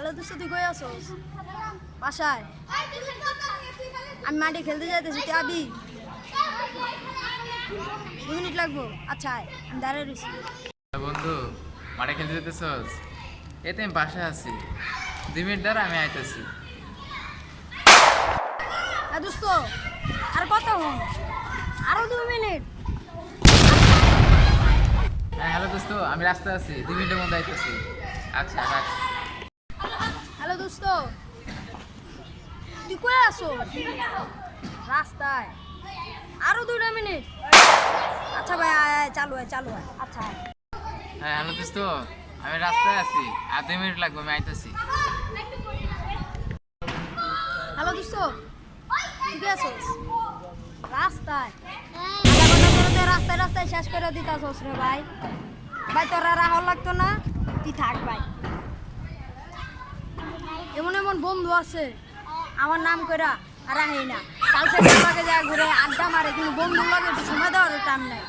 Hello দোস্ত, তুই কই আছোস? বাসায়। আমি মাঠে খেলতে যাইতেছি, তুই আবি? 2 মিনিট লাগবো। আচ্ছা আয়, আমি দাঁড়িয়ে রয়েছি। বন্ধু, মাঠে খেলতে যেতেছস? এতে আমি বাসায় আছি, 2 মিনিট দ্বারা আমি আইতেছি। হ্যাঁ দোস্ত, আর কত হন? আরো 2 মিনিট। হ্যাঁ হ্যালো দোস্ত, আমি রাস্তায় আছি, 2 মিনিটের মধ্যে আইতেছি। আচ্ছা রাখ। হ্যালো দোস্ত, তুই কই আছো? রাস্তায়। আরো 2 মিনিট। আচ্ছা ভাই, আয় আয়, চালু আয়। আচ্ছা আয়। হ্যাঁ হ্যালো দোস্ত, আমি রাস্তায় আছি, আর 2 মিনিট লাগবে, আমি আইতেছি। হ্যালো দোস্ত, তুই কে আছোস? রাস্তায়। আধা ঘন্টা ধরে তো রাস্তায় শেষ করে দিতাছোস রে ভাই। ভাই তোরা রাহল লাগতো না, তুই থাক ভাই। এমন এমন বন্ধু আছে আমার নাম কইরা আর রাহে না। কালকে লাগে যায় ঘুরে আড্ডা মারে, কিন্তু বন্ধুর লাগে একটু সময় দেওয়ার টাইম নাই।